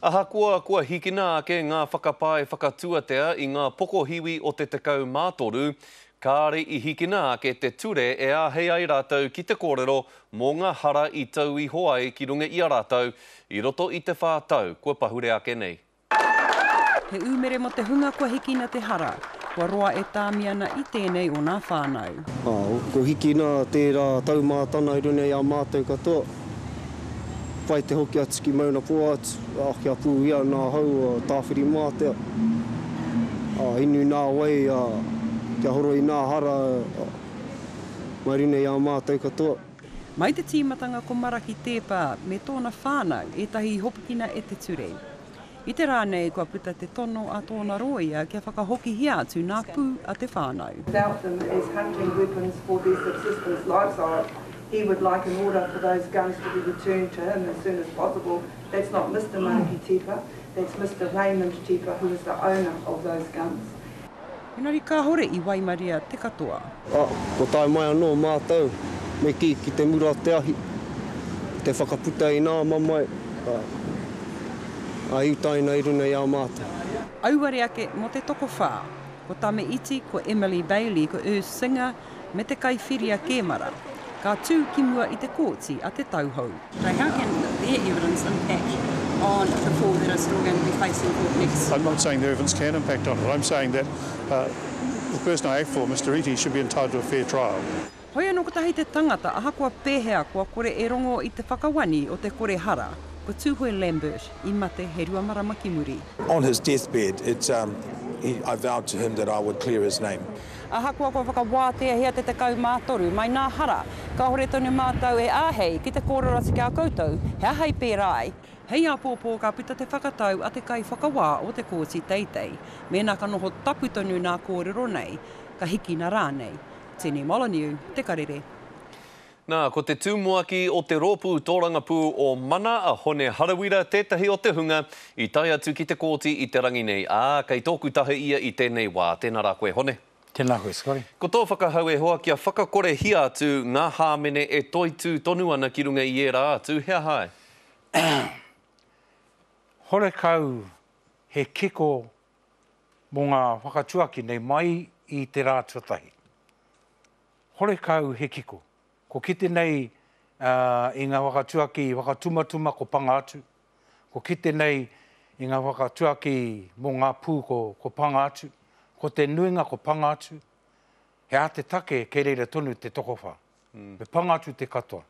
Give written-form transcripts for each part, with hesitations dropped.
Aha kua hikina ake ngā whakapae whakatuatea I ngā pokohiwi o te tekau mātoru, kāre I hikina ake te ture e āhei ai rātou ki te kōrero mō ngā hara I tau I hoai ki runga I a rātou I roto I te whātau, kua pahure ake nei. He umere mo te hunga kua hikina te hara, kua roa e tāmiana I tēnei o ngā whānau. Ko hikina tērā taumātana I runga I a mātou katoa. Pai te hoki atu ki mauna pō atu, kia pū ia nā hau tāwhiri mātea. Inu nā wai, kia horo I nā hara, mai rina I a mātou katoa. Mai te tīmatanga ko Maraki Tēpā me tōna whānau e tahi hopukina e te ture. I te rānei kua puta te tono a tōna roia kia whakahoki hia atu nā pū a te whānau. Without them as hunting weapons for their subsistence lifestyle, he would like an order for those guns to be returned to him as soon as possible. That's not Mr. Maraki Tēpā, that's Mr. Raymond Tēpā, who is the owner of those guns. Engari ka hore I Waimaria te katoa. Ko tai mai anō mātou, me ki te mura te ahi, te whakaputa I nā mamai, a iutaina I runa I a mātou. Auare ake mo te toko whā, ko Tame Iti, ko Emily Bailey, ko Urs Singer, me te kaiwhiria Kēmara. Ka tū ki mua I te kōti a te tauhou. How can their evidence impact on the four that are still going to be facing court next? I'm not saying their evidence can impact on it. I'm saying that the person I act for, Mr. Iti, should be entitled to a fair trial. Hoi anō kotahi te tangata, aha kua pēhea kua kore e rongo I te whakawani o te kore hara, ko Tūhoe Lambert I mate he rua maramaki muri. On his deathbed, I vowed to him that I would clear his name. Aha kua whakawātea hea te tekau mātoru, mai nā hara, ka hore tonu mātou e āhei ki te kōrero ati kia koutou, he ahei pērai. Hei a pōpō ka pita te whakatau a te kai whakawā o te kōti teitei, me nā ka noho tapu tonu nā kōrero nei, ka hiki nā rānei. Tēnei Molyneux, te karere. Nā, ko te tūmuaki o te rōpū tōrangapū o mana a hone harawira tētahi o te hunga I tai atu ki te kōti I te rangi nei. Kei tōku tahe ia I tēnei wā. Tēnā rā koe hone. Tēnā koe, skori. Ko tō whakahau e hoa kia whakakore hia atu ngā hāmene e toitū tonu ana ki runga I era atu. Hea hai? Hore kau he kiko mō ngā whakatuaki nei mai I te rā tuatahi. Hore kau he kiko. Ko kite nei I ngā whakatuaki whakatumatuma ko panga atu. Ko kite nei I ngā whakatuaki mō ngā pū ko panga atu. Ko te nuinga ko panga atu. He a te take kei reira tonu te tokowha. Me panga atu te katoa.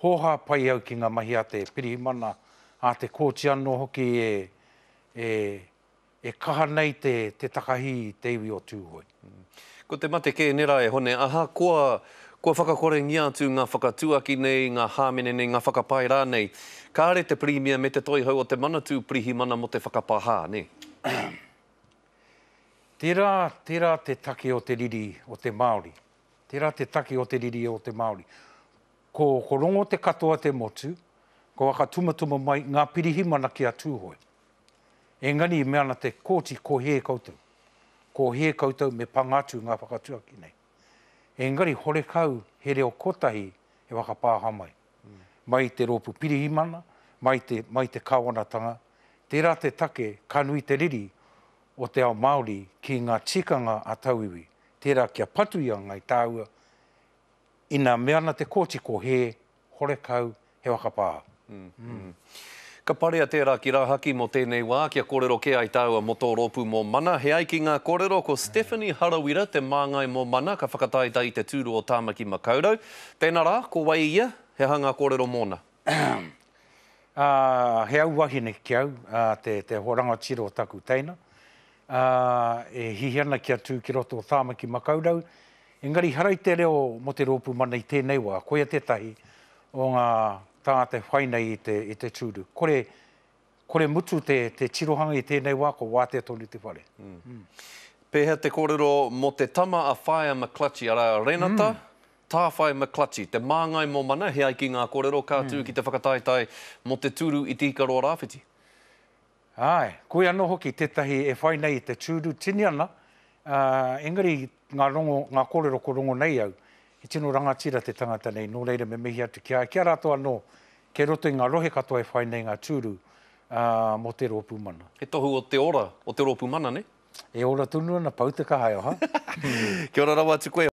Hoha pai au ki ngā mahi a te pirihimana a te kōti anō hoki e kaha nei te takahi te iwi o Tūhoe. Ko te mate ke nera e hone, aha, kua whakakore ngia atu ngā whakatuaki nei, ngā hāmene nei, ngā whakapai rā nei. Kāre te premia me te toihau o te manatū pirihimana mo te whakapahā, ne? Tērā te take o te riri o te Māori. Tērā te take o te riri o te Māori. Ko rongo te katoa te motu, ko waka tumatuma mai ngā pirihimana ki a Tūhoe. Engani mea na te kōti ko he koutou. Ko he koutou me pangatu ngā whakatuaki nei. Engari hore kau he reo kotahi e wakapāha mai. Mai te rōpu pirihimana, mai te kāwanatanga. Tērā te take kanui te riri o te ao Māori ki ngā tikanga a tauiwi. Tērā kia patu ia ngai tāua. Ina mea na te kōti ko he hore kau he wakapāha. Ka parea tērā ki rāhaki mo tēnei wā, kia kōrero ke ai tāua mo tō rōpū mō mana. He ai ki ngā kōrero ko Stephanie Harawira, te māngai mō mana, ka whakataita I te tūru o Tāmaki Makaurau. Tēnā rā, ko wai ia, he hanga kōrero mōna. He au wahine ki au, te horanga tiro o taku teina. E hihiana kia tū ki roto o Tāmaki Makaurau. Engari harai te reo mo te rōpū mana I tēnei wā, koia tētahi o ngā tāte whainei I te tūru. Kore mutu te tirohanga I tēnei wā, ko wātea tonu te whare. Pēhea te kōrero mo te tama a Whaia McClutchy, ara Renata, tā Whaia McClutchy, te māngai mō mana, he ai ki ngā kōrero kātū ki te whakataitai mo te tūru I tīkaro o rāwhiti. Ai, koe anō hoki tētahi e whainei I te tūru tini ana, engari ngā kōrero ko rongo nei au, I tino rangatira te tangata nei, nō reira me mihi atu kia rātou anō ke roto i ngā rohe katoa e whai nei ngā tūru mo te rōpū mana. He tohu o te rōpū mana, ne? E ora tunu na pautaka hai oha. Kia ora rawa atu koe,